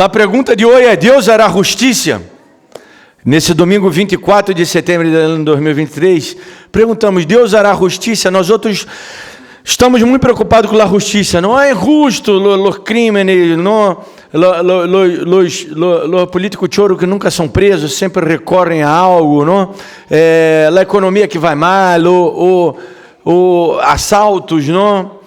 A pergunta de hoje é: Deus hará justiça? Nesse domingo 24 de setembro de 2023, perguntamos: Deus hará justiça? Nós outros estamos muito preocupados com a justiça. Não é justo os crimes, não, os políticos choros que nunca são presos, sempre recorrem a algo, não? A economia que vai mal, o assaltos, não?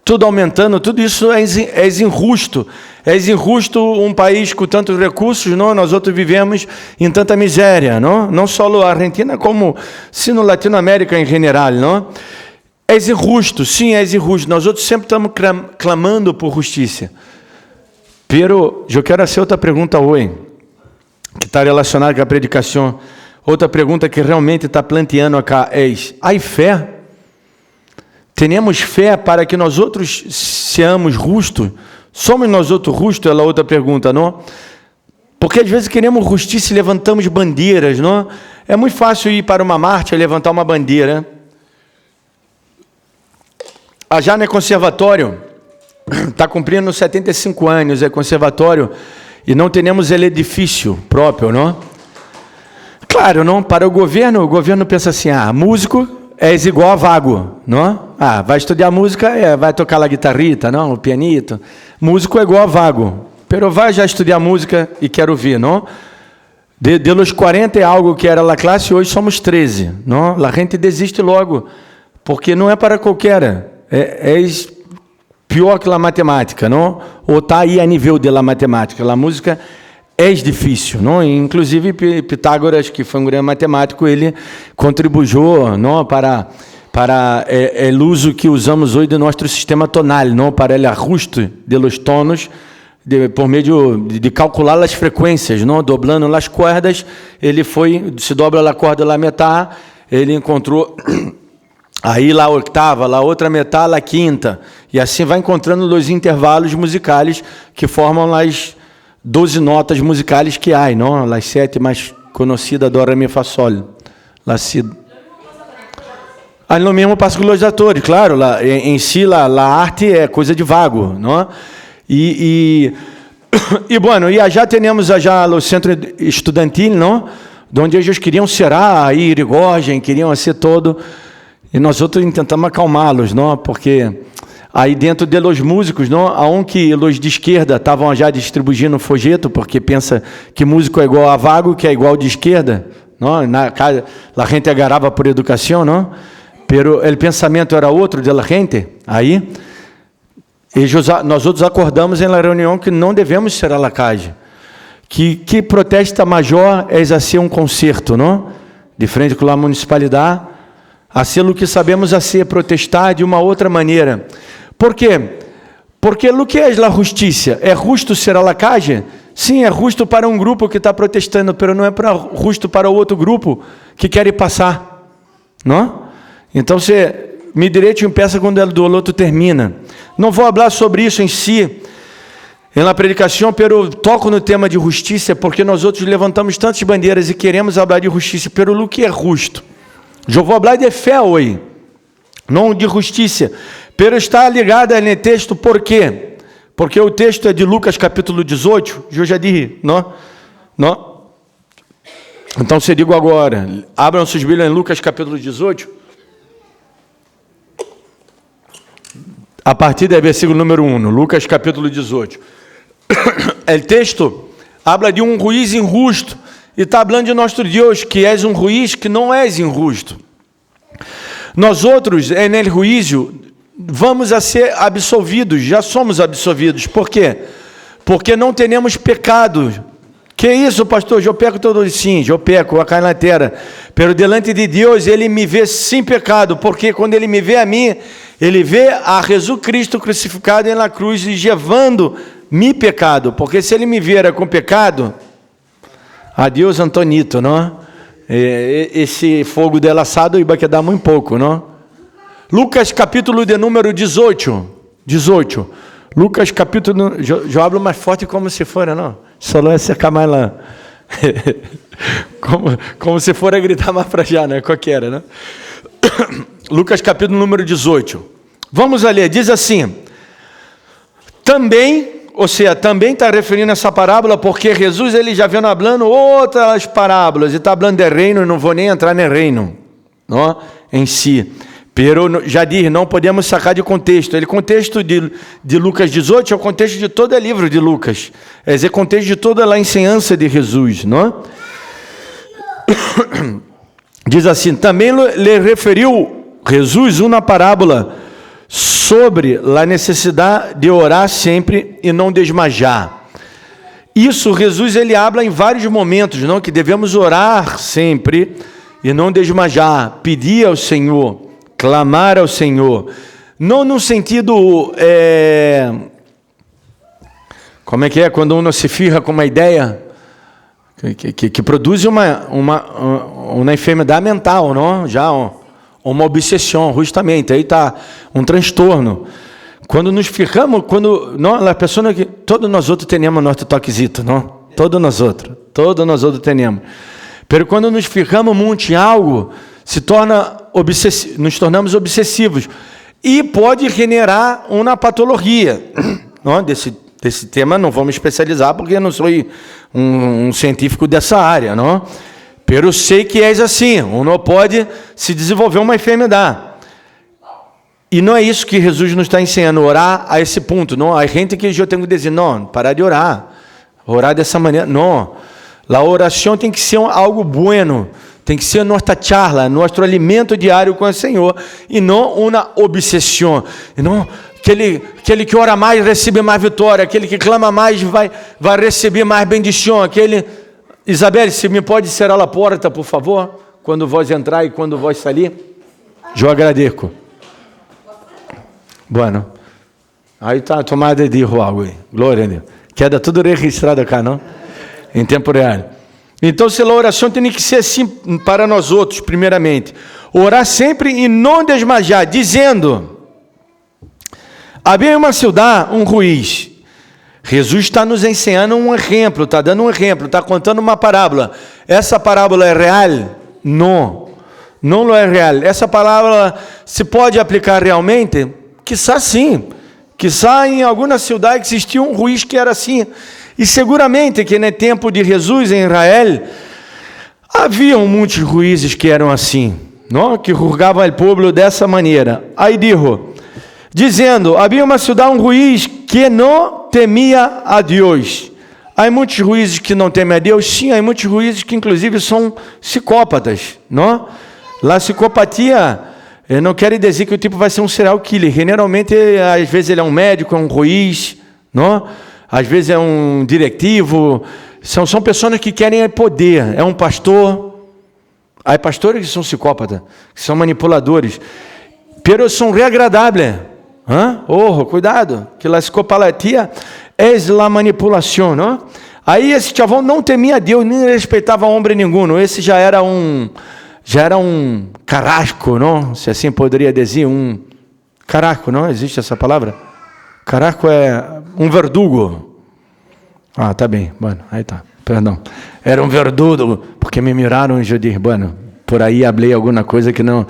Tudo aumentando, tudo isso é injusto. É injusto um país com tantos recursos, não? Nós outros vivemos em tanta miséria, não só a Argentina, como se no Latinoamérica em geral, não? É injusto, sim, é injusto. Nós outros sempre estamos clamando por justiça. Pero eu quero fazer outra pergunta hoje, que está relacionada com a predicação. Outra pergunta que realmente está planteando acá é: há fé? Temos fé para que nós outros seamos justos? Somos nós outros justos? É a outra pergunta, não? Porque às vezes queremos justiça e levantamos bandeiras, não? É muito fácil ir para uma marcha e levantar uma bandeira. A Jana é conservatório, está cumprindo 75 anos, é conservatório, e não temos ele edifício próprio, não? Claro, não? Para o governo pensa assim: músico é igual a vago, não? Vai estudar música, vai tocar a guitarrita, não? O pianito. Músico é igual a vago. Pero vai já estudar música e quero ouvir, não? De los 40 e algo que era a classe, hoje somos 13, não? A gente desiste logo, porque não é para qualquer. É pior que a matemática, não? Ou está aí a nível da matemática. A música é difícil, não? Inclusive Pitágoras, que foi um grande matemático, ele contribuiu, não, para o uso que usamos hoje do nosso sistema tonal, não, para o ajuste de los tonos, por meio de calcular as frequências, não, dobrando as cordas. Ele se dobra a corda lá metade, ele encontrou aí lá a octava, lá outra metade, lá a quinta, e assim vai encontrando os intervalos musicais que formam as 12 notas musicais que há, não? As 7 mais conhecidas, do Ré, Mi, Fá, Sol. No mesmo passo com os atores, claro, em si, a arte é coisa de vago, não? E já temos o centro estudantil, não? Onde eles queriam ser Irigoyen, queriam ser todo, e nós outros tentamos acalmá-los, não? Porque aí dentro de los músicos, não, aonde os de esquerda estavam já distribuindo folheto, porque pensa que músico é igual a vago, que é igual de esquerda, não? A gente agarrava por educação, não? Pero o pensamento era outro de la gente. Aí nós outros acordamos em la reunião que não devemos ser a la calle, que protesta maior é ser um concerto, não? De frente com a municipalidade, a ser o que sabemos a ser, protestar de uma outra maneira. Por quê? Porque o que é a justiça? É justo ser a la calle? Sim, é justo para um grupo que está protestando, mas não é justo para o outro grupo que quer passar, não? Então, me direito empeça quando o do outro termina. Não vou falar sobre isso em si, na predicação, pero toco no tema de justiça, porque nós outros levantamos tantas bandeiras e queremos falar de justiça, pero o que é justo? Eu vou falar de fé hoje, não de justiça, pero está ligada no texto. Por quê? Porque o texto é de Lucas capítulo 18, eu já disse, não? Então, se digo agora, abram suas Bíblias em Lucas capítulo 18, a partir do versículo número 1, Lucas capítulo 18. O texto habla de um juiz injusto, e está falando de nosso Deus, que és um juiz que não és injusto. Nós outros, no juízo, vamos a ser absolvidos, já somos absolvidos. Por quê? Porque não temos pecado. Que isso, pastor? Eu peco todo, sim, eu peco, a na terra. Pero delante de Deus, ele me vê sem pecado, porque quando ele me vê a mim, ele vê a Jesus Cristo crucificado na cruz e levando me pecado. Porque se ele me viera com pecado, adeus Antonito, não? Esse fogo delaçado ia quedar muito pouco, não? Lucas capítulo de número 18. Lucas capítulo, eu hablo mais forte como se for, não? Só é secar mais lá. como se for a gritar mais para já, né? Qualquer, né? Lucas capítulo número 18. Vamos a ler, diz assim: também ou seja, também está referindo essa parábola porque Jesus ele já veio falando outras parábolas e está falando de reino e não vou nem entrar no reino, não, em si. Pero já diz, não podemos sacar de contexto. O contexto de Lucas 18 é o contexto de todo o livro de Lucas. É o contexto de toda a ensinança de Jesus, não? Diz assim, também lhe referiu Jesus uma parábola sobre a necessidade de orar sempre e não desmajar. Isso, Jesus, ele habla em vários momentos, não? Que devemos orar sempre e não desmajar, pedir ao Senhor, clamar ao Senhor. Não no sentido, como é que é? Quando uno se firra com uma ideia que produz uma enfermidade mental, não? Já uma obsessão, justamente, aí está um transtorno. Quando nos firramos, a pessoa que todos nós outros temos nosso toquezito, não? Todos nós outros temos. Pero quando nos firramos muito em algo, nos tornamos obsessivos e pode generar uma patologia, não? Desse tema não vou me especializar porque eu não sou um científico dessa área, não? Pero sei que é assim, não pode se desenvolver uma enfermidade. E não é isso que Jesus nos está ensinando, orar a esse ponto. Não, há gente que eu tenho que dizer, não, parar de orar dessa maneira, não. A oração tem que ser algo bueno, tem que ser nossa charla, nosso alimento diário com o Senhor, e não uma obsessão. E não aquele que ora mais recebe mais vitória, aquele que clama mais vai receber mais bendição, Isabel, se me pode cerrar a porta, por favor, quando vós entrar e quando vós sair, eu agradeço. Bueno, aí está a tomada de rua, glória a Deus. Queda tudo registrado cá, não? Em tempo real. Então, se a oração tem que ser assim para nós outros, primeiramente. Orar sempre e não desmajar, dizendo: havia uma cidade, um juiz. Jesus está nos ensinando um exemplo, está dando um exemplo, está contando uma parábola. Essa parábola é real? Não. Não é real. Essa parábola se pode aplicar realmente? Quizá sim. Quizá em alguma cidade existia um juiz que era assim. E seguramente que no tempo de Jesus em Israel, havia muitos juízes que eram assim, não? Que julgavam o povo dessa maneira. Aí dizendo, havia uma cidade, um juiz que não temia a Deus. Há muitos juízes que não temem a Deus? Sim, há muitos juízes que inclusive são psicópatas, não? A psicopatia não quer dizer que o tipo vai ser um serial killer. Generalmente, às vezes ele é um médico, é um juiz, não? Às vezes é um diretivo. São pessoas que querem poder. É um pastor. Há pastores que são psicópatas, que são manipuladores. Pero são reagradáveis. Cuidado, que a psicopatia é a manipulação, não? Aí esse chavão não temia Deus, nem respeitava homem nenhum. Esse já era um carrasco, não? Se assim poderia dizer, um carrasco, não? Existe essa palavra? Carrasco é um verdugo. Ah, tá bem, bueno, aí tá, perdão. Era um verdugo, porque me miraram e eu disse, bueno, por aí falei alguma coisa que não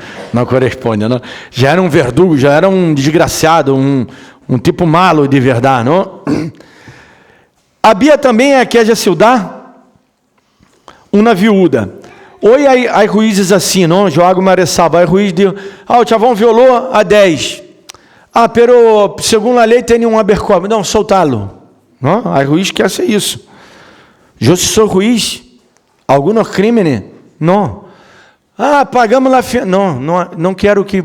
corresponde, não? Já era um verdugo, já era um desgraçado, um tipo malo de verdade, não? Havia também aquela cidade uma viúva. Hoje há juízes assim, não? Joago Maressaba, há juiz de, o chavão violou a 10. Pero segundo a lei tem um abercome. Não, soltá-lo. Não? Há juiz que quer isso. Eu sou juiz. Alguns crimes? Não. Pagamos lá. Não quero que...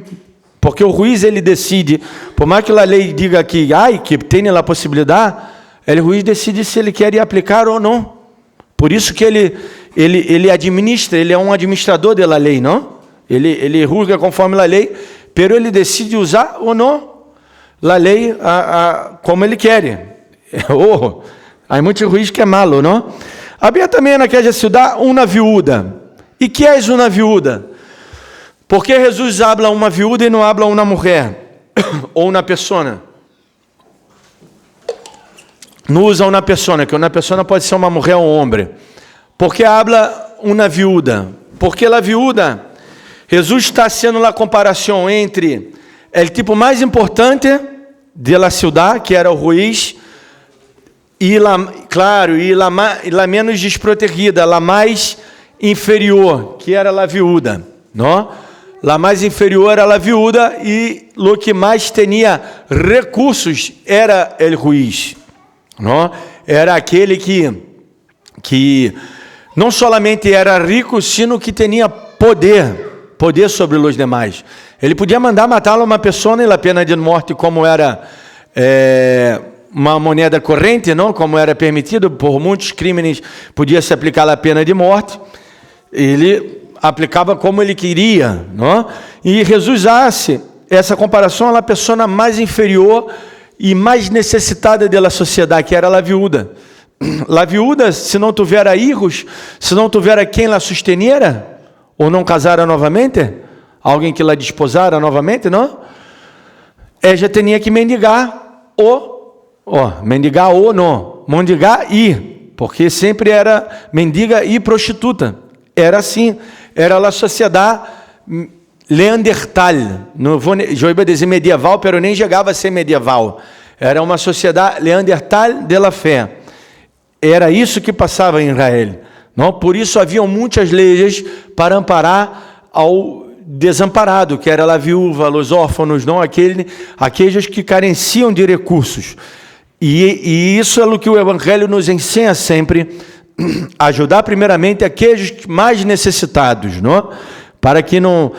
Porque o juiz, ele decide. Por mais que a lei diga que tem a possibilidade, o juiz decide se ele quer aplicar ou não. Por isso que ele administra, ele é um administrador da lei, não? Ele julga conforme a lei, pero ele decide usar ou não a lei como ele quer. Há muito juiz que é malo, não? Havia também naquela cidade uma viúva. E que é uma viúva? Porque Jesus habla uma viúva e não habla uma mulher ou uma pessoa. Não usa uma pessoa, que uma pessoa pode ser uma mulher ou um homem. Porque habla uma viúva? Porque a viúva, Jesus está fazendo a comparação entre o tipo mais importante da cidade, que era o juiz, e lá, claro, e lá menos desprotegida, lá mais inferior, que era a viúda, não? Lá mais inferior era a viúda e o que mais tinha recursos era o juiz, não? Era aquele que não somente era rico, sino que tinha poder sobre os demais. Ele podia mandar matar uma pessoa na pena de morte, como era uma moneda corrente, não? Como era permitido por muitos crimes, podia se aplicar a pena de morte. Ele aplicava como ele queria, não? E Jesus hace essa comparação à pessoa mais inferior e mais necessitada da sociedade, que era a viúda. A viúda, se não tivera filhos, se não tivera quem la susteniera, ou não casara novamente, alguém que la desposara novamente, não? Ela tinha que mendigar porque sempre era mendiga e prostituta. Era assim, era a sociedade Neandertal, não vou dizer medieval, pero nem chegava a ser medieval. Era uma sociedade Neandertal de la fé. Era isso que passava em Israel. Não? Por isso haviam muitas leis para amparar ao desamparado, que era a viúva, os órfãos, não? Aqueles que carenciam de recursos. E isso é o que o Evangelho nos ensina sempre, ajudar primeiramente aqueles mais necessitados, não? Para que não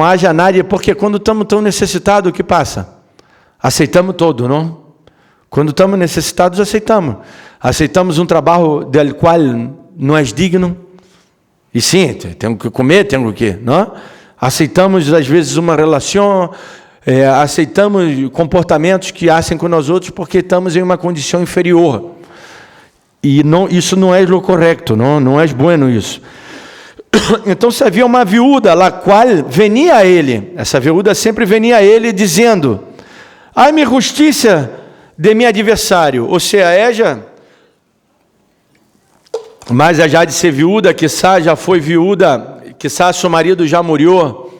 haja nada, porque quando estamos tão necessitados, o que passa? Aceitamos todo, não? Quando estamos necessitados, aceitamos um trabalho del qual não é digno, e sim, temos que comer, temos que, não? Aceitamos às vezes uma relação, aceitamos comportamentos que hacem com nós outros porque estamos em uma condição inferior, e não, isso não é o correto, não é bueno isso. Então se havia uma viúda, a qual venia a ele, essa viúda sempre venia a ele dizendo: ai-me justiça de meu adversário, ou seja, mas já de ser viúda, quizá já foi viúda, quizá seu marido já morreu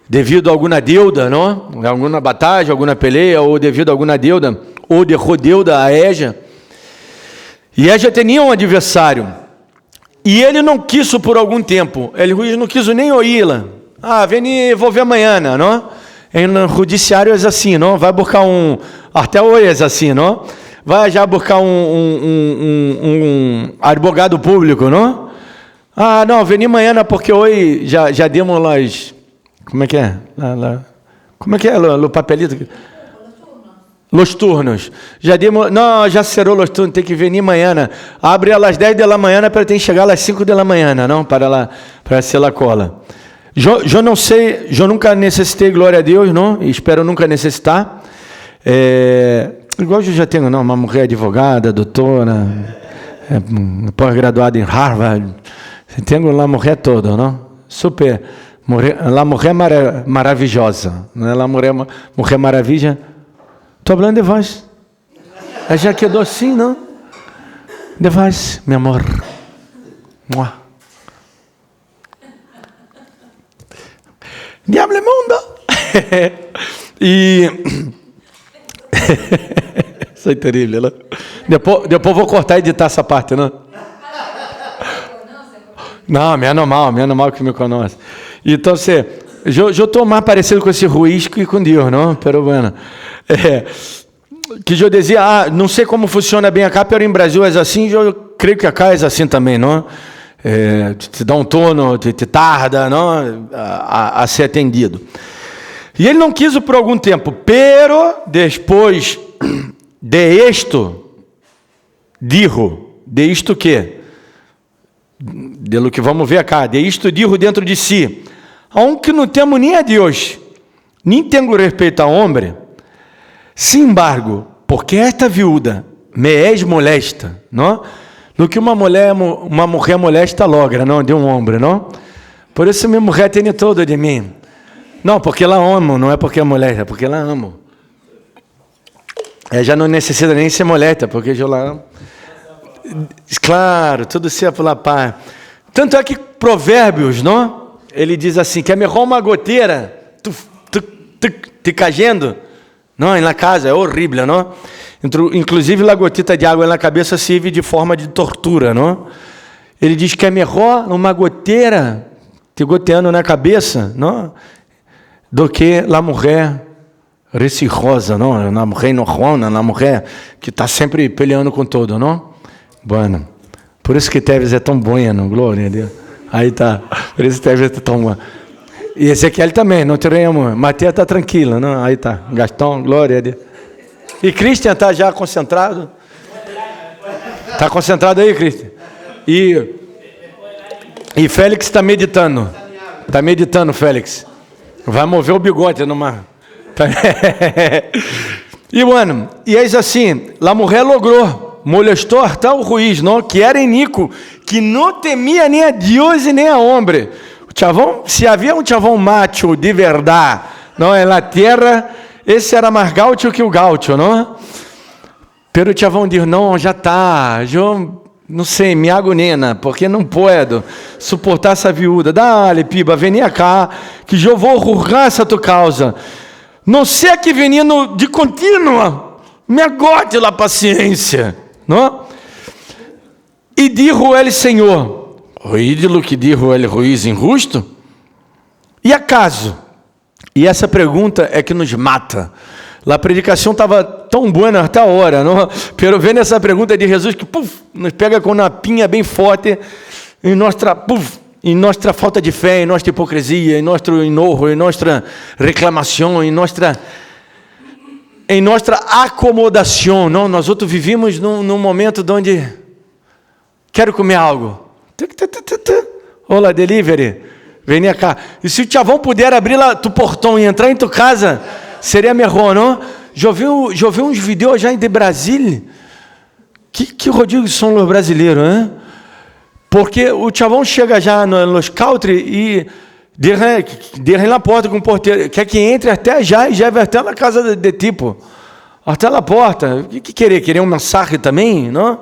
devido a alguma deuda, não? Alguma batalha, alguma peleia, ou devido a alguma deuda, ou derrou deuda a Eja. E Eja tinha um adversário, e ele não quis por algum tempo, ele não quis nem ouvi-la. Vem, vou ver amanhã, não? No judiciário é assim, não? Vai buscar até hoje é assim, não? Vai já buscar um advogado público, não? Não, vem amanhã porque hoje já demos las... Como é que é? Como é que é o papelito? Los turnos. Já demos... Não, já cerrou los turnos, tem que vir amanhã. Abre às 10 da manhã para ter que chegar às 5 da manhã, não? Para ser a cola. Eu não sei, eu nunca necessitei, glória a Deus, não? Espero nunca necessitar. Igual eu já tenho, uma mulher advogada, doutora, pós-graduada em Harvard. Tenho lá a mulher toda, não? Super. A mulher maravilhosa. Não é a mulher maravilha? Estou falando de vós. Já quedou assim, não? De vós, meu amor. Mua. Diablo mundo! E... Isso é terrível, né? Depois vou cortar e editar essa parte, não? Não, me é normal que me conhece. Então, eu estou mais parecido com esse ruísco e com Deus, não? Pero bueno. Que eu dizia, não sei como funciona bem acá, pero em Brasil é assim, eu creio que acá é assim também, não? Te dá um tono, te tarda, não? A ser atendido. E ele não quis por algum tempo, pero depois de isto, dijo, de isto que? De que vamos ver acá, de isto dijo dentro de si, aunque não temos nem a Deus, nem tenho respeito ao homem, sin embargo, porque esta viúda me és molesta, não? Do que uma mulher molesta logra, não? De um homem, não? Por isso minha mulher tem todo de mim. Não, porque ela ama, não é porque é molesta, é porque ela ama. Ela já não necessita nem ser molesta, porque eu la amo. Claro, tudo se é pela paz. Tanto é que Provérbios, não? Ele diz assim, que é melhor uma goteira te caindo, não, na casa, é horrível, não? Inclusive, a gotita de água na cabeça serve de forma de tortura, não? Ele diz que é melhor uma goteira te goteando na cabeça, não? Do que a mulher recirrosa, não? Na mulher enojona, na mulher que está sempre peleando com todo, não? Bueno, por isso que Teves é tão bueno, glória a Deus. Aí tá, por isso que Teves é tão bom. E Ezequiel também, não teremos. Mateus está tranquila, não? Aí tá, Gastão, glória a Deus. E Christian está já concentrado? Está concentrado aí, Christian? E Félix está meditando. Está meditando, Félix. Vai mover o bigode numa... E, mano, e eis assim, a mulher logrou, molestou até o juiz, não? Que era iníquo, que não temia nem a Deus e nem a homem. O chavão, se havia um chavão macho de verdade, não, na terra... Esse era mais gaúcho que o gaúcho, não? Pero o chavão diz, não, já está, eu não sei, me agonena, porque não posso suportar essa viúva. Dale, piba, vem cá, que eu vou rurrar essa tua causa. Não sei que venino de contínua, me agote a paciência, não? E dijo ele, Senhor, o ídolo que dijo ele, juiz injusto? E acaso? E essa pergunta é que nos mata. A predicação estava tão boa até a hora, não? Pero vendo essa pergunta de Jesus que nos pega com uma pinha bem forte em nossa falta de fé, em nossa hipocrisia, em nosso enojo, em nossa reclamação, em nossa acomodação, não? Nós outros vivimos num momento onde quero comer algo. Olá, delivery. Vem cá. E se o chavão puder abrir lá tu portão e entrar em tua casa, seria melhor, não? Já vi uns vídeos já de Brasília. Que rodízio são os brasileiros, hein? Porque o chavão chega já nos country e derrem na porta com o porteiro. Quer que entre até já e já vai até na casa de tipo. Até na porta. O que querer? Querer um mensagem também, não?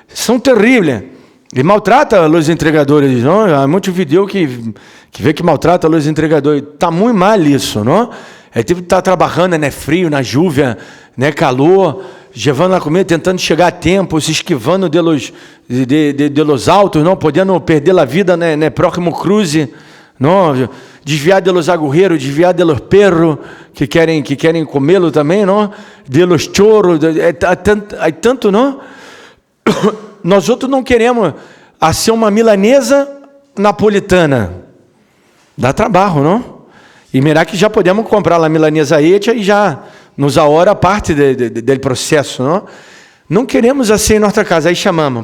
São terríveis. E maltrata os entregadores, não? Há muito vídeo que vê que maltrata os entregadores. Está muito mal isso, não? É tipo estar trabalhando, né? Frio, na chuva, né? Calor, levando a comida, tentando chegar a tempo, se esquivando de los autos, não? Podendo perder a vida, né? Próximo cruze, não? Desviar de los agurreiros, desviar de los perros que querem comê-lo também, não? De los choros, é tanto, não? Nós outros não queremos ser uma milanesa napolitana. Dá trabalho, não? E mirá que já podemos comprar a milanesa etia e já nos ahora parte do processo, não? Não queremos assim em nossa casa. Aí chamamos,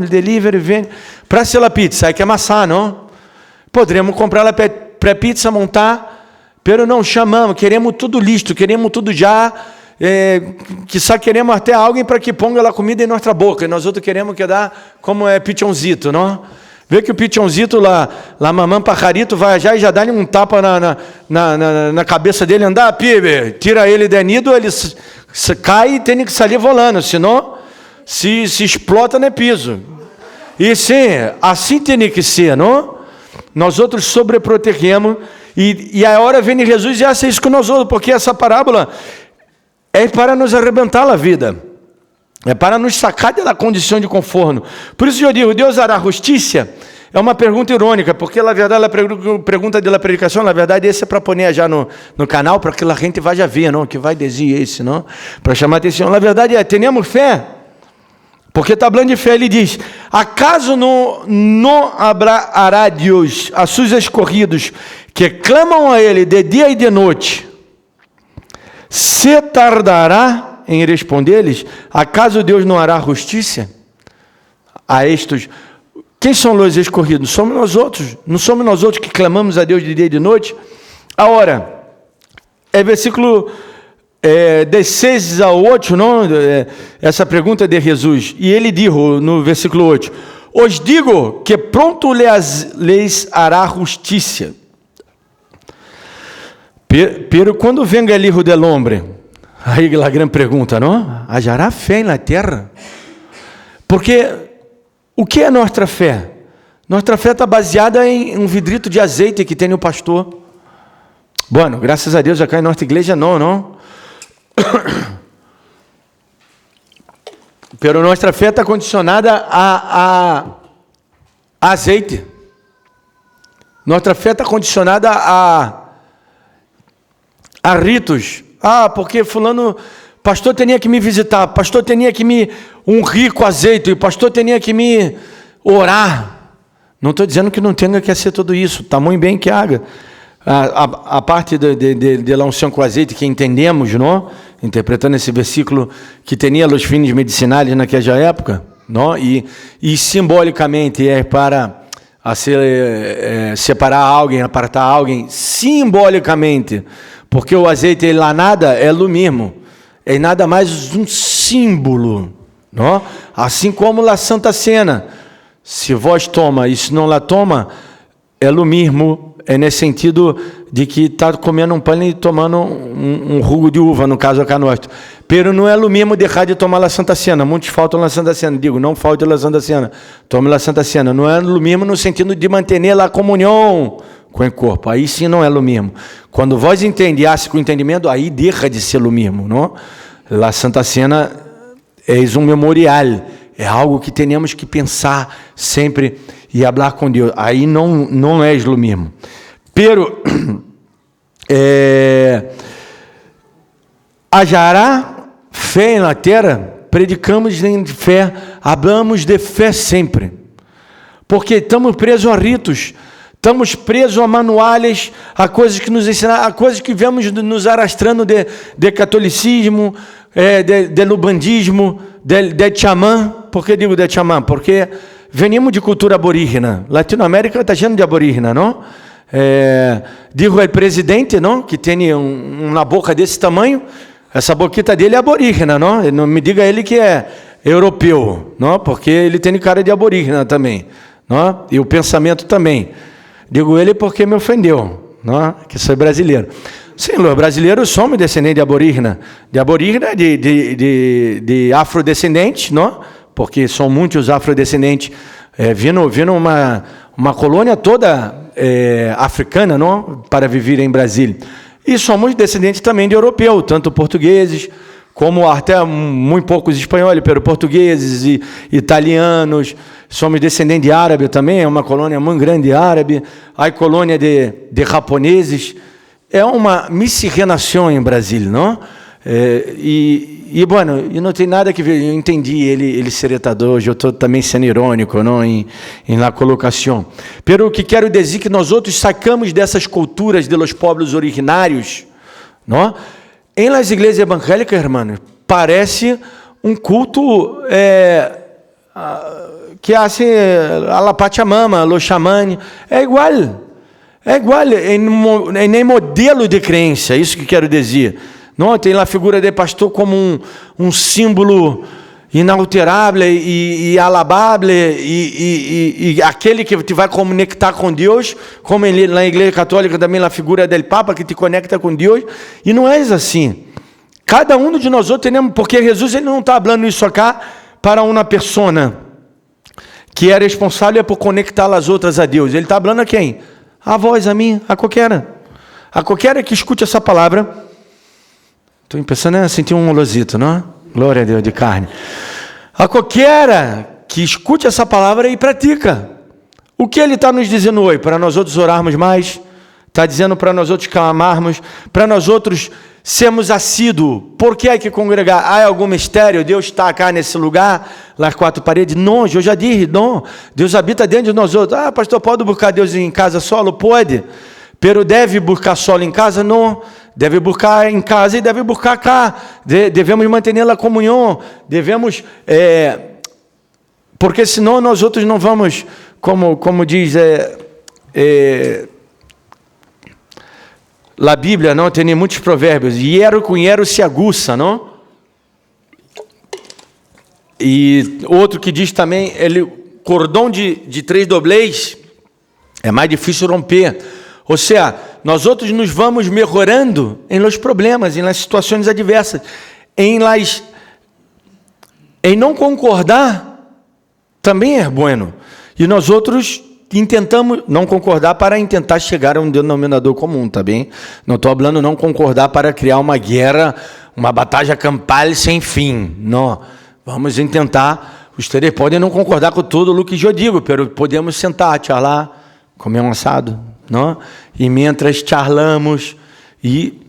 delivery, vem. Para ser a pizza, aí que amassar, não? Poderemos comprar a pré-pizza, montar, pero não chamamos, queremos tudo listo, queremos tudo já. Que só queremos até alguém para que ponga a comida em nossa boca, e nós outros queremos que dá como é pichãozito, não? Vê que o pichãozito lá mamãe pajarito vai já e já dá-lhe um tapa na cabeça dele, andar, pibe, tira ele de nido, ele cai e tem que sair volando, senão se explota no piso. E sim, assim tem que ser, não? Nós outros sobreprotegemos, e a hora vem Jesus e hace isso com nós outros, porque essa parábola é para nos arrebentar a vida. É para nos sacar da condição de conforto. Por isso eu digo, Deus hará justiça? É uma pergunta irônica, porque na verdade a pergunta da predicação, na verdade, esse é para pôr já no canal, para que a gente vá já ver, não? Que vai dizer esse, não? Para chamar a atenção. Na verdade temos fé? Porque está falando de fé, ele diz, acaso não hará Deus a seus escolhidos que clamam a Ele de dia e de noite? Se tardará em responder-lhes? Acaso Deus não hará justiça a estes? Quem são os escolhidos? Somos nós outros. Não somos nós outros que clamamos a Deus de dia e de noite? Agora, é versículo 6 ao 8, não? Essa pergunta de Jesus. E ele disse no versículo 8, os digo que pronto lhes hará justiça. Pero quando venga el Hijo del Hombre, aí a grande pergunta, não? Hajará fé na terra? Porque o que é nossa fé? Nossa fé está baseada em um vidrito de azeite que tem o pastor. Bueno, graças a Deus, acá em nossa igreja não. Pero nossa fé está condicionada a azeite. Nossa fé está condicionada a ritos. Porque fulano, pastor tinha que me visitar, pastor tinha que me ungir com azeite, o pastor tinha que me orar. Não estou dizendo que não tenha que ser tudo isso, está muito bem que haja. A parte de la unção com azeite que entendemos, não? Interpretando esse versículo que tinha os fins medicinais naquela época, não? E simbolicamente é para separar alguém, apartar alguém, simbolicamente, porque o azeite lá nada é o mesmo, é nada mais um símbolo, não? Assim como a Santa Cena, se vós toma e se não la toma, é o mesmo. É nesse sentido de que está comendo um pão e tomando um jugo de uva, no caso acá nosso. Pero não é o mesmo deixar de tomar a Santa Cena. Muitos faltam a Santa Cena. Digo, não falte a Santa Cena. Tome a Santa Cena. Não é o mesmo no sentido de manter a comunhão com o corpo. Aí sim não é o mesmo. Quando vós entendiasse com o entendimento, aí deixa de ser o mesmo, não? A Santa Cena é um memorial. É algo que temos que pensar sempre e falar com Deus. Aí não é o mesmo. Pero hajará fé na terra, predicamos de fé, hablamos de fé sempre. Porque estamos presos a ritos, estamos presos a manuais, a coisas que nos ensinaram, a coisas que vemos nos arrastando de catolicismo, de lubandismo, de chamã. Por que digo de chamã? Porque venimos de cultura aborígena. Latinoamérica está cheio de aborígena, não? Digo, o presidente, não? Que tem uma boca desse tamanho, essa boquita dele é aborígena, não? Não me diga ele que é europeu, não? Porque ele tem cara de aborígena também, não? E o pensamento também. Digo ele porque me ofendeu, não? Que sou brasileiro. Sim, os brasileiros somos descendentes de aborígena, de afrodescendentes, não? Porque são muitos afrodescendentes, vindo uma colônia toda africana, não? Para viver em Brasília. E somos descendentes também de europeus, tanto portugueses, como até muito poucos espanhóis, pero portugueses e italianos. Somos descendentes de árabe também, é uma colônia muito grande árabe. Há colônia de japoneses. É uma miscigenação em Brasília, não? Bueno, e não tem nada que ver, eu entendi ele ser etador, eu estou também sendo irônico, não, em la colocação. Pero o que quero dizer que nós outros sacamos dessas culturas de los pueblos originários, não? Em las igrejas evangélicas, hermanos, parece um culto que hace a la Pachamama, a los xamãs, é igual, nem modelo de crença, isso que quero dizer. Não, tem lá a figura de pastor como um símbolo inalterável e alabável e aquele que te vai conectar com Deus, como na Igreja Católica também a figura do Papa que te conecta com Deus, e não é assim. Cada um de nós outros temos, porque Jesus ele não está falando isso acá para uma persona que é responsável por conectar as outras a Deus. Ele está falando a quem? A vós, a mim, a qualquer que escute essa palavra. Estou pensando em sentir um olosito, não? Glória a Deus, de carne. A qualquer que escute essa palavra e pratica. O que ele está nos dizendo hoje? Para nós outros orarmos mais, está dizendo para nós outros clamarmos, para nós outros sermos assíduos. Por que há que congregar? Há algum mistério? Deus está cá nesse lugar, nas quatro paredes? Não, eu já disse, não. Deus habita dentro de nós outros. Pastor, pode buscar Deus em casa solo? Pode. Pero deve buscar solo em casa? Não. Deve buscar em casa e deve buscar cá. Devemos manter a comunhão. Devemos... porque senão nós outros não vamos, como diz a Bíblia, não tem muitos provérbios. Hierro com hierro se aguça, não? E outro que diz também, cordão de 3 doblês é mais difícil romper. Ou seja, nós outros nos vamos melhorando em los problemas, em las situações adversas, em não concordar também é bueno. E nós outros intentamos não concordar para tentar chegar a um denominador comum, tá bem? Não estou falando não concordar para criar uma guerra, uma batalha campal sem fim, não. vamos tentar, ustedes podem não concordar com tudo o que eu digo, mas podemos sentar, charlar, comer um assado, não? E mientras charlamos e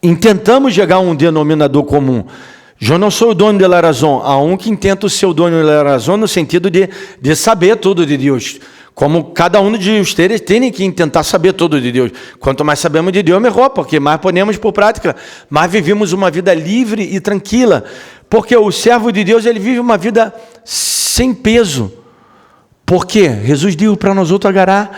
intentamos chegar a um denominador comum. Eu não sou o dono da razão, há um que intenta ser o dono da razão no sentido de saber tudo de Deus. Como cada um de vocês tem que tentar saber tudo de Deus. Quanto mais sabemos de Deus, melhor, porque mais ponemos por prática. Mais vivemos uma vida livre e tranquila. Porque o servo de Deus, ele vive uma vida sem peso. Porque Jesus disse para nós outros agarrar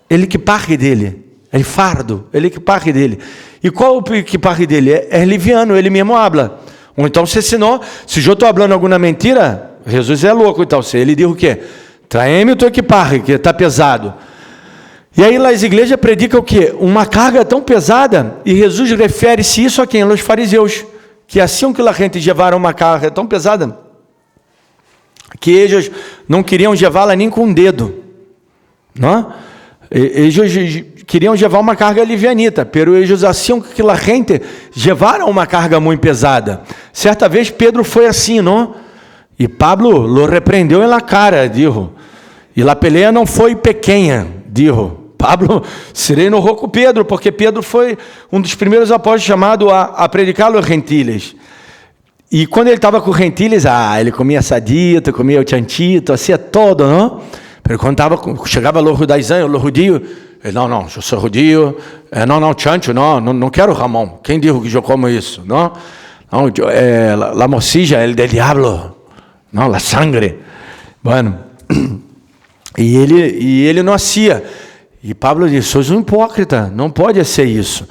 ele que parte dele. Ele fardo, ele que parte dele. E qual o que parte dele? É liviano, ele mesmo habla. Ou então, se eu estou falando alguma mentira, Jesus é louco. Então, se ele diz o quê? Traeme o teu equipaje, que está pesado. E aí, as igrejas predicam o quê? Uma carga tão pesada, e Jesus refere-se isso a quem? Aos fariseus, que assim que a gente levaram uma carga tão pesada, que eles não queriam levá-la nem com um dedo. Não? Eles queriam levar uma carga livianita, pero eles assim que a gente levaram uma carga muito pesada. Certa vez Pedro foi assim, não? E Pablo lo repreendeu na cara, dijo. E a peleia não foi pequena, dijo. Pablo se enojou com Pedro, porque Pedro foi um dos primeiros apóstolos chamado a predicar aos gentiles. E quando ele estava com os gentiles, ele comia assadito, comia o chanchito, assim todo, não? Mas quando chegava os judaizão, os judios, não, eu sou judio, não, chancho, não quero Ramon. Quem disse que eu como isso? Não, la morcilla, el del diablo. Não, la sangre. Bueno, e ele não hacía. E Pablo disse, sois um hipócrita, não pode ser isso.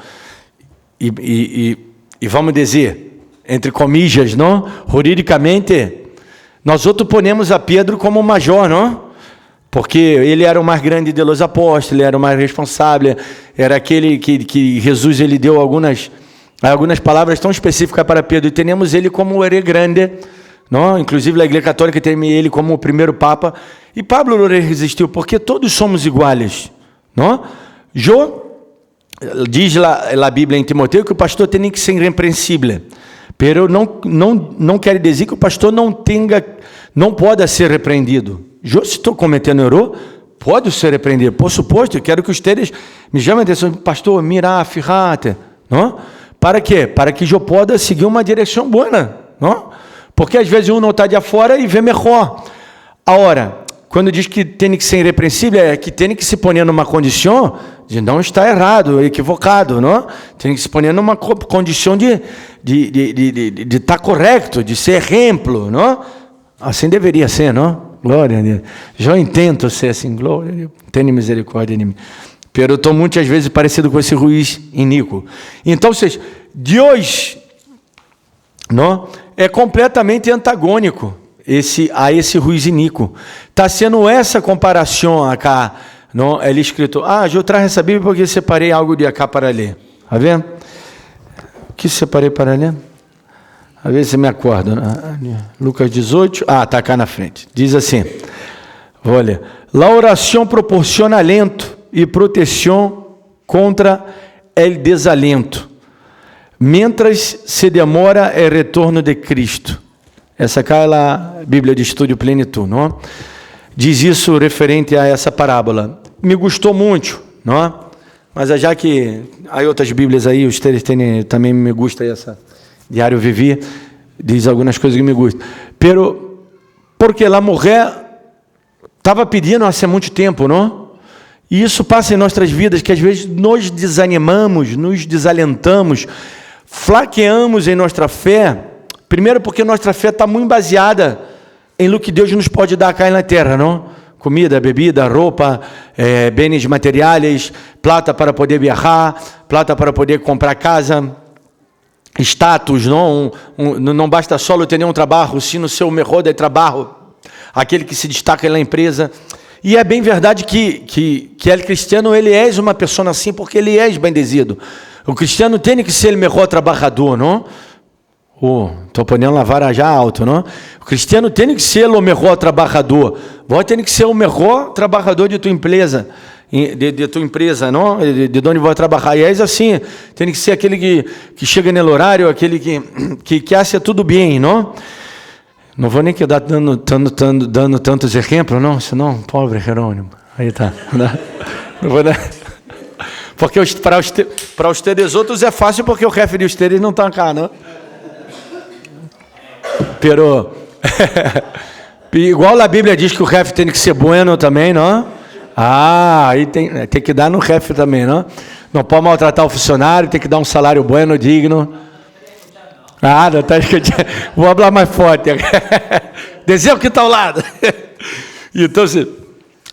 E vamos dizer, entre comillas, não? Juridicamente, nós outros ponemos a Pedro como major, não? Porque ele era o mais grande de los apóstolos, ele era o mais responsável, era aquele que Jesus ele deu algumas palavras tão específicas para Pedro, e temos ele como o herê grande, não? Inclusive a Igreja Católica tem ele como o primeiro Papa, e Pablo não resistiu, porque todos somos iguais, não? Diz a Bíblia em Timoteu que o pastor tem que ser irrepreensível, pero não quer dizer que o pastor não pode ser repreendido. Se estou cometendo erro, pode ser repreendido. Por suposto, eu quero que vocês me chamem a atenção, pastor, mira, fíjate, não? Para quê? Para que eu possa seguir uma direção boa, não? Porque às vezes um não está de fora e vê melhor. Agora, quando diz que tem que ser irrepreensível, é que tem que se pôr numa condição de não estar errado, equivocado, não? Tem que se pôr numa condição de estar correto, de ser exemplo, não? Assim deveria ser, não? Glória a Deus. Eu intento ser assim, glória a Deus. Tenha misericórdia de mim. Pero eu estou muitas vezes parecido com esse ruiz iníquo. Então, Deus, não, é completamente antagônico a esse ruiz iníquo. Está sendo essa comparação acá, não? Ele escrito, eu trago essa Bíblia porque separei algo de acá para ler. Está vendo? O que separei para ler? A ver se me acordo. Lucas 18. Está cá na frente. Diz assim. Vou ler. La oração proporciona alento e proteção contra el desalento, mientras se demora o retorno de Cristo. Essa cá é a Bíblia de Estudo Plenitude, não? Diz isso referente a essa parábola. Me gostou muito, não? Mas já que há outras Bíblias aí, os teres também me gusta essa. Diário Vivi, diz algumas coisas que me gustam. Porque a mulher estava pedindo há muito tempo, não? E isso passa em nossas vidas, que às vezes nos desanimamos, nos desalentamos, flaqueamos em nossa fé. Primeiro porque nossa fé está muito baseada em o que Deus nos pode dar cá na terra, não? Comida, bebida, roupa, bens materiais, plata para poder viajar, plata para poder comprar casa, status, não basta só ter nenhum trabalho, sino ser o melhor de trabalho, aquele que se destaca na empresa. E é bem verdade que o cristiano, ele é uma pessoa assim, porque ele é bendezido. O cristiano tem que ser o melhor trabalhador, não? Estou ponendo a vara já alto, não? O cristiano tem que ser o melhor trabalhador. Você tem que ser o melhor trabalhador de tua empresa. De tua empresa, não? De onde vai trabalhar. E é assim, tem que ser aquele que chega no horário, aquele que hace tudo bem, não? Não vou nem quedar dando tantos exemplos, não, senão, pobre Jerônimo. Aí tá. Não vou dar. Porque para ustedes outros é fácil, porque o jefe de ustedes não está cá, não? Pero, igual a Bíblia diz que o jefe tem que ser bueno também, não? Aí tem que dar no jefe também, não? Não pode maltratar o funcionário, tem que dar um salário bueno, digno. Não tá escrito. Vou falar mais forte. Desejo que está ao lado.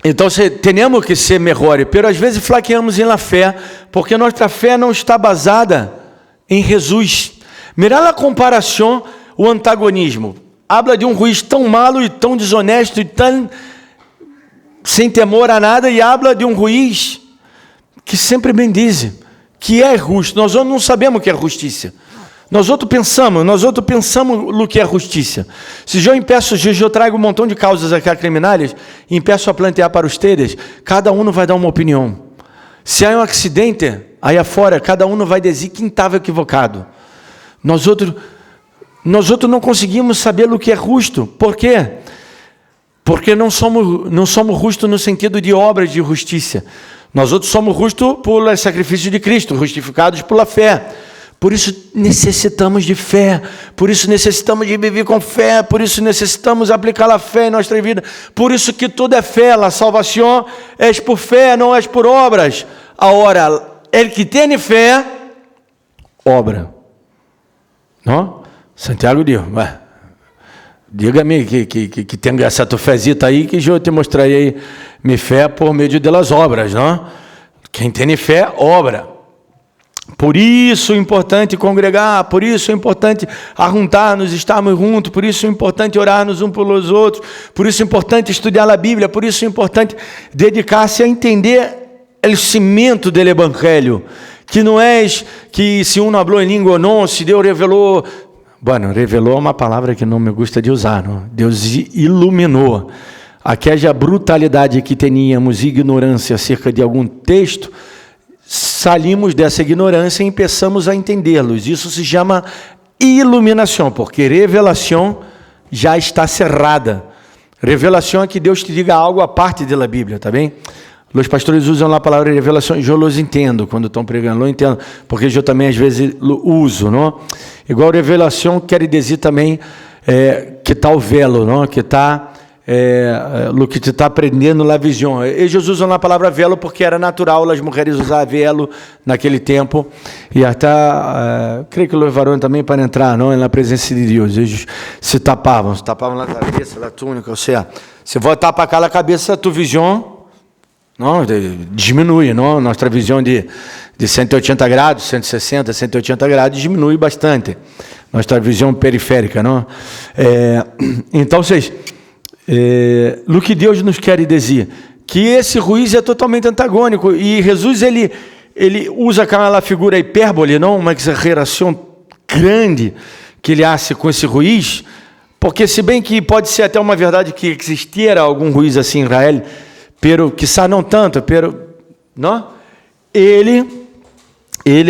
Então, temos que ser melhores, pero às vezes flaqueamos em la fé, porque nossa fé não está basada em Jesus. Mirá a comparação, o antagonismo. Habla de um juiz tão malo e tão desonesto e tão sem temor a nada, e habla de um juiz que sempre bendize, que é justo. Nós não sabemos o que é justiça. Nós outros pensamos no que é justiça. Se eu trago um montão de causas aqui criminais e peço a plantear para ustedes, cada um vai dar uma opinião. Se há um acidente aí afora, cada um vai dizer quem estava equivocado. Nós outros não conseguimos saber o que é justo. Por quê? Porque não somos justos no sentido de obras de justiça. Nós outros somos justos pelo sacrifício de Cristo, justificados pela fé. Por isso necessitamos de fé, por isso necessitamos de viver com fé, por isso necessitamos aplicar a fé em nossa vida. Por isso que tudo é fé, a salvação é por fé, não é por obras. Agora, ele que tem fé, obra. Não? Santiago diz, diga-me que tem essa tua fezita aí, que eu te mostrarei minha fé por meio das obras, não? Quem tem fé, obra. Por isso é importante congregar, por isso é importante arruntar-nos, estarmos juntos, por isso é importante orar-nos uns pelos outros, por isso é importante estudar a Bíblia, por isso é importante dedicar-se a entender o cimento do Evangelho, que não é que se um não falou em língua ou não, se Deus revelou. Bueno, revelou é uma palavra que não me gusta de usar, não? Deus iluminou. Aquela brutalidade que teníamos, ignorância acerca de algum texto, saímos dessa ignorância e começamos a entendê-los. Isso se chama iluminação, porque revelação já está cerrada. Revelação é que Deus te diga algo à parte da Bíblia, tá bem? Os pastores usam lá a palavra revelação, eu os entendo quando estão pregando, eu entendo, porque eu também às vezes uso, não? Igual revelação quer dizer também que está o velo, não? Que está o que te está aprendendo na visão. Eles usam a palavra velo porque era natural as mulheres usar velo naquele tempo, e até creio que os varões também para entrar, não, na presença de Deus. Eles se tapavam na cabeça, na túnica, ou seja, se voltar para cá a cabeça, tua visão não diminui, não? Nossa visão de 180 graus, 160, 180 graus diminui bastante. Nossa visão periférica, não? Então, vocês o que Deus nos quer dizer, que esse juiz é totalmente antagônico, e Jesus ele usa aquela figura hipérbole, não, uma exageração grande que ele hace com esse juiz, porque se bem que pode ser até uma verdade que existira algum juiz assim em Israel, pero quizá não tanto, não? Ele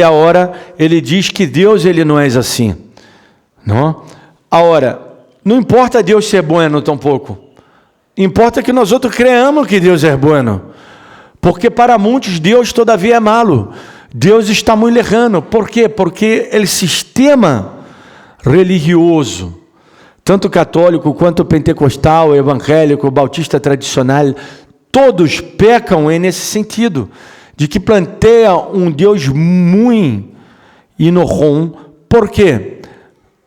agora ele diz que Deus ele não é assim, não? Agora não importa Deus ser bueno tampouco. Importa que nós outros creamos que Deus é bueno. Porque para muitos Deus todavia é malo. Deus está muito lejano. Por quê? Porque o sistema religioso, tanto católico quanto pentecostal, evangélico, bautista tradicional, todos pecam nesse sentido, de que planteia um Deus muito inorrom. Por quê?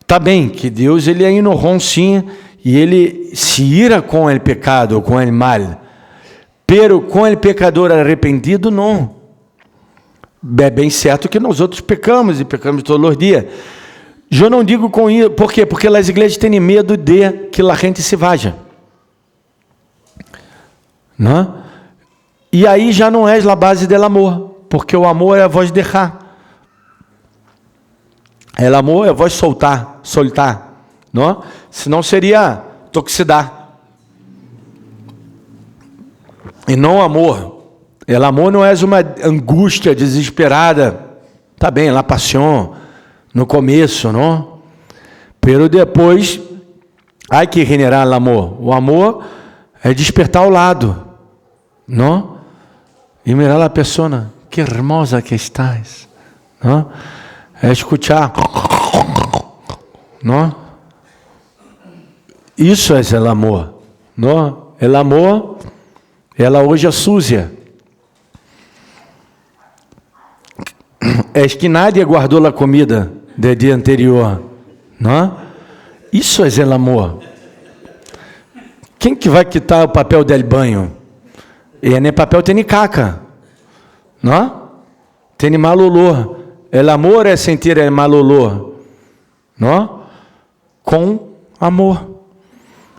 Tá bem que Deus ele é inorrom sim, e ele se ira com o pecado, com o mal, pero com o pecador arrependido não. É bem certo que nós outros pecamos, e pecamos todos os dias. Eu não digo com isso, por quê? Porque as igrejas têm medo de que a gente se vaja, não? E aí já não é a base do amor, porque o amor é a voz de deixar. O amor é a voz soltar, não? Senão seria toxicidade. E não amor. O amor não é uma angústia desesperada. Tá bem, la paixão no começo, não? Pero depois Hay que generar el amor. O amor é despertar ao lado, não? E mirar a pessoa, que hermosa que estás, não? É escutar, não? Isso é o amor, não? O amor, ela hoje é suja. É que nadie guardou a comida do dia anterior, não? Isso é o amor. Quem que vai quitar o papel del banho? E nem papel tem caca, não? Tem mal olor. El amor é sentir el mal olor, não? Com amor.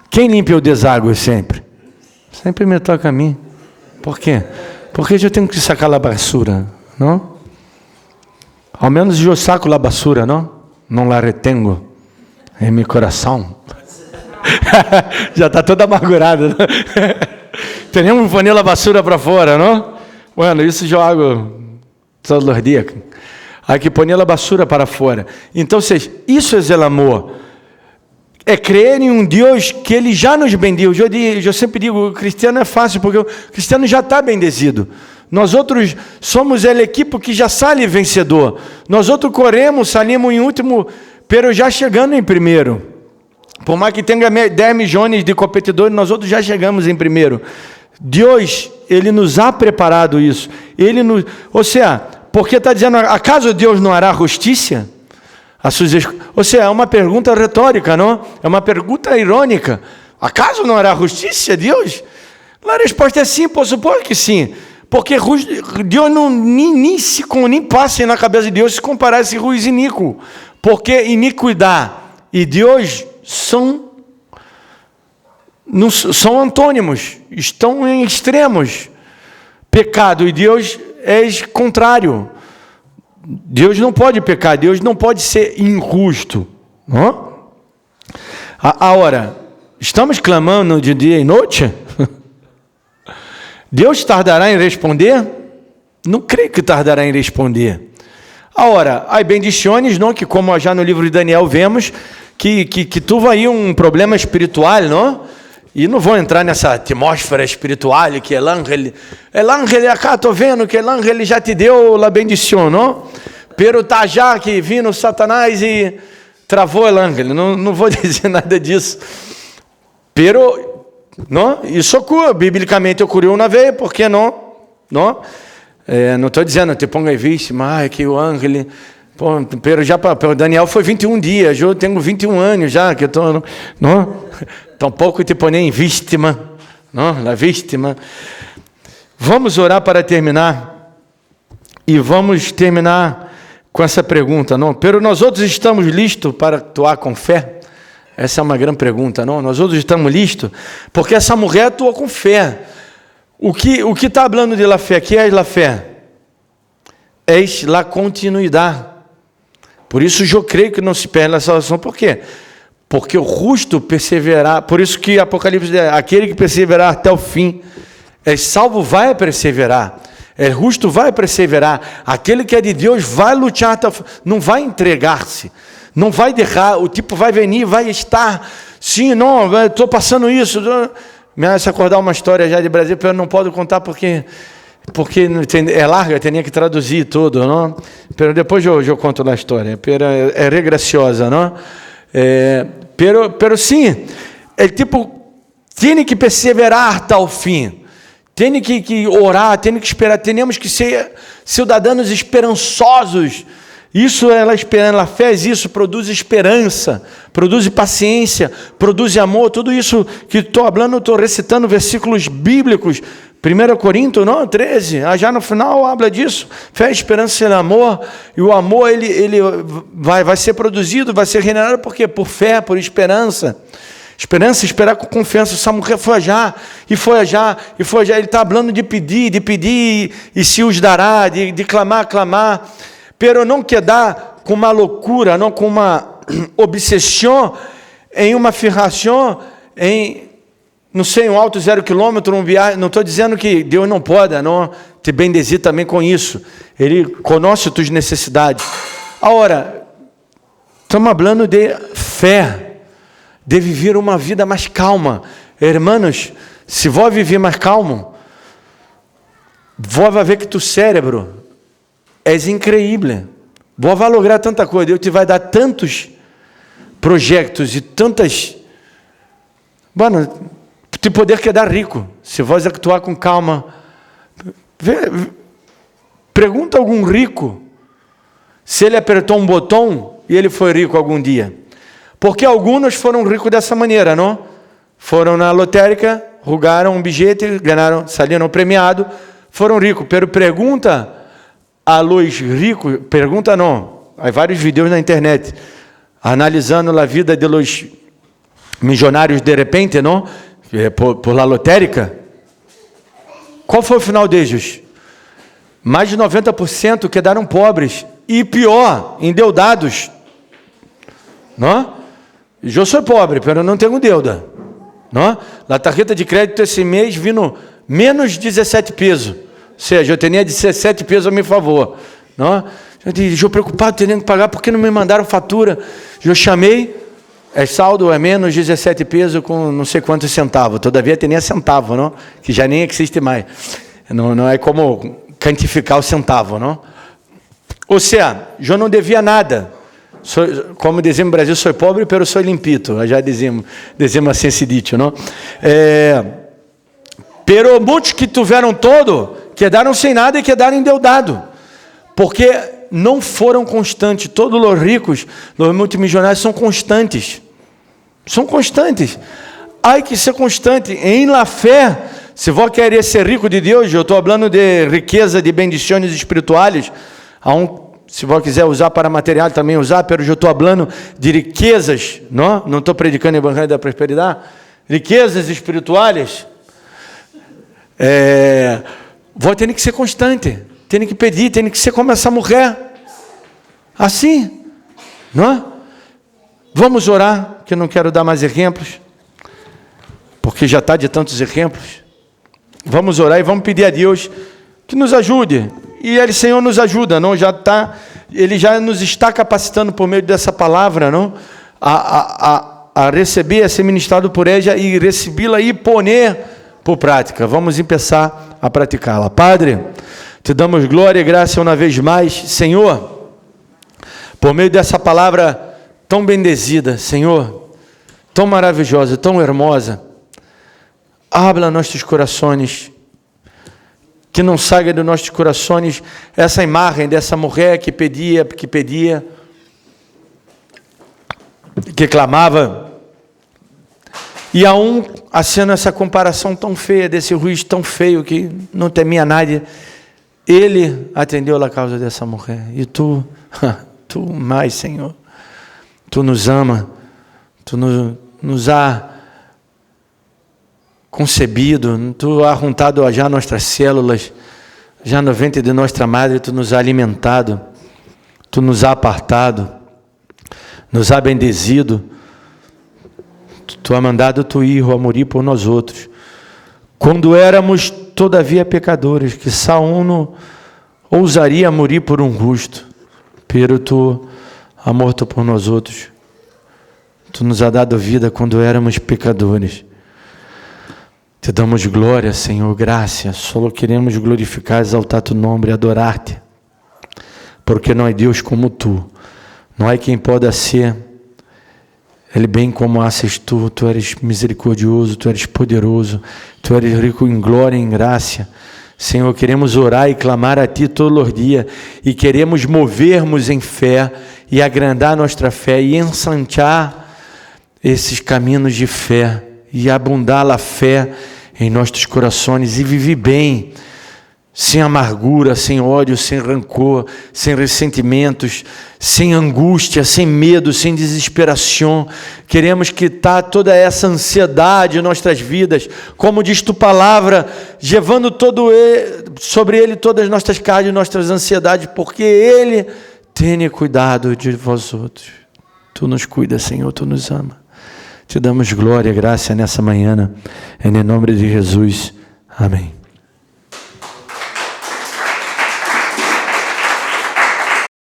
Quem limpa o deságue sempre? Sempre me toca a mim. Por quê? Porque eu tenho que sacar a basura, não? Ao menos eu saco a basura, não? Não la retengo em meu coração. Já está toda amargurada, né? Temos que poner a basura para fora, não? Bueno, isso eu hago todos os dias. Há que poner a basura para fora. Então, isso é o amor. É crer em um Deus que Ele já nos bendiu. Eu sempre digo, o cristiano é fácil, porque o cristiano já está bendezido. Nós outros somos a equipe que já sai vencedor. Nós outros corremos, saímos em último, pero já chegando em primeiro. Por mais que tenha 10 milhões de competidores, nós outros já chegamos em primeiro. Deus, Ele nos ha preparado isso. Ou seja, porque está dizendo, acaso Deus não hará justiça? Ou seja, é uma pergunta retórica, não? É uma pergunta irônica. Acaso não hará justiça, Deus? A resposta é sim, por suposto que sim. Porque Deus nem passa na cabeça de Deus se comparar esse ruim iníquo. Porque iniquidade e Deus são antônimos, estão em extremos. Pecado e Deus é contrário. Deus não pode pecar, Deus não pode ser injusto. Não? Agora, estamos clamando de dia e noite? Deus tardará em responder? Não creio que tardará em responder. Agora, há bendições, não? Que como já no livro de Daniel vemos, que tu vai um problema espiritual, não? E não vou entrar nessa atmosfera espiritual que el ángel acá estou vendo que el ángel já te deu a bendição, não? Pero tá já que vindo Satanás e travou el ángel. Não vou dizer nada disso. Pero, não? Isso ocorre, biblicamente ocorreu uma vez, por que não? Não? Não estou dizendo, te ponga em vista, mas que o ángel... Pô, pero já para Daniel foi 21 dias, eu tenho 21 anos já, que eu estou... Não? Tampouco te ponei em vítima, não? La vítima. Vamos orar para terminar. E vamos terminar com essa pergunta, não? Pero nós outros estamos listos para atuar com fé? Essa é uma grande pergunta, não? Nós outros estamos listos? Porque essa mulher atuou com fé. O que está falando de la fé? Que é la fé? É la continuidade. Por isso eu creio que não se perde a salvação. Por quê? Porque o justo perseverar. Por isso que Apocalipse diz, aquele que perseverar até o fim, é salvo vai perseverar. É justo vai perseverar. Aquele que é de Deus vai lutar até o fim. Não vai entregar-se. Não vai deixar. O tipo vai vir, vai estar. Sim, não, estou passando isso. Me hace acordar uma história já de Brasil, eu não posso contar porque é larga, eu tinha que traduzir tudo, não? Pero depois eu conto a história. Pero é regraciosa, não? Pero sim, é tipo, tem que perseverar até o fim. Tem que orar, tem que esperar. Temos que ser cidadãos esperançosos. Isso ela esperando, ela fez isso, produz esperança, produz paciência, produz amor. Tudo isso que estou falando, estou recitando versículos bíblicos. 1 Coríntios 13, já no final habla disso. Fé, esperança e amor. E o amor ele vai ser produzido, vai ser generado por quê? Por fé, por esperança. Esperança, esperar com confiança. Essa mulher foi já. Ele está falando de pedir, e se os dará, de clamar. Pero não quedar com uma loucura, não com uma obsessão em uma afirmação, não sei, um alto 0 quilômetro, um viagem. Não estou dizendo que Deus não pode, não te bendezer também com isso. Ele conhece as tuas necessidades. Agora, estamos falando de fé, de viver uma vida mais calma. Hermanos, se vós viver mais calmo, vós vai ver que tu cérebro é incrível. Vós vai lograr tanta coisa, Deus te vai dar tantos projetos e tantas... Mano, te poder quedar rico, se vós actuar com calma. Pergunta a algum rico se ele apertou um botão e ele foi rico algum dia. Porque alguns foram ricos dessa maneira, não? Foram na lotérica, rugaram um bilhete, ganharam, saíram premiado, foram ricos. Pero pergunta a los ricos, pergunta não, há vários vídeos na internet, analisando a vida de los milionários de repente, não? Por la lotérica. Qual foi o final deles? Mais de 90% quedaram pobres. E pior, endeudados. Não? Eu sou pobre, mas não tenho deuda. Não? A tarjeta de crédito esse mês vindo menos 17 pesos. Ou seja, eu tinha 17 pesos a meu favor. Não? Eu preocupado, tendo que pagar, porque não me mandaram fatura? Eu chamei, saldo é menos 17 pesos com não sei quantos centavos. Todavia tinha centavo, não? Que já nem existe mais. Não é como quantificar o centavo, não? Ou seja, eu não devia nada. Como dizemos no Brasil, sou pobre, pero sou limpito. Já dizemos assim esse dito, não? Pero muitos que tiveram todo, quedaram sem nada e quedaram endeudados. Porque não foram constantes. Todos os ricos, os multimilionários, são constantes. São constantes. Há que ser constante em la fé. Se vós querer ser rico de Deus, eu estou falando de riqueza, de bendições espirituais. Se vós quiser usar para material, também usar, mas eu estou falando de riquezas, não estou predicando o evangelho da prosperidade, riquezas espirituais. Vós tem que ser constante, tem que pedir, tem que ser como essa mulher, assim, não? Vamos orar, que eu não quero dar mais exemplos, porque já está de tantos exemplos. Vamos orar e vamos pedir a Deus que nos ajude. E Ele, Senhor, nos ajuda, não? Ele já nos está capacitando por meio dessa palavra, não? A receber, a ser ministrado por ela e recebê-la e poner por prática. Vamos começar a praticá-la. Padre, te damos glória e graça uma vez mais, Senhor, por meio dessa palavra tão bendecida, Senhor, tão maravilhosa, tão hermosa. Habla nossos corações, que não saia de nossos corações essa imagem dessa mulher que pedia, que clamava, e fazendo essa comparação tão feia, desse juiz tão feio, que não temia nada, ele atendeu a causa dessa mulher, e tu mais, Senhor, tu nos ama, tu nos há concebido, tu has juntado já nossas células, já no ventre de nossa madre, tu nos has alimentado, tu nos has apartado, nos has bendecido, tu has mandado tu Hijo a morrer por nós outros, quando éramos todavia pecadores, que só um ousaria morrer por um justo, pero tu has morto por nós outros, tu nos has dado vida quando éramos pecadores. Te damos glória, Senhor, graça. Só queremos glorificar, exaltar tu nome e adorar-te. Porque não há Deus como tu. Não há quem possa ser Ele bem como haces tu. Tu eres misericordioso, tu eres poderoso, tu eres rico em glória e em graça. Senhor, queremos orar e clamar a Ti todos os dias. E queremos movermos em fé e agrandar nossa fé e ensanchar esses caminhos de fé. E abundar a fé em nossos corações e viver bem, sem amargura, sem ódio, sem rancor, sem ressentimentos, sem angústia, sem medo, sem desesperação. Queremos quitar toda essa ansiedade em nossas vidas, como diz tu palavra, levando sobre ele todas as nossas cargas e nossas ansiedades, porque ele tem cuidado de vós outros. Tu nos cuida, Senhor, tu nos ama. Te damos glória e graça nessa manhã, em nome de Jesus. Amém.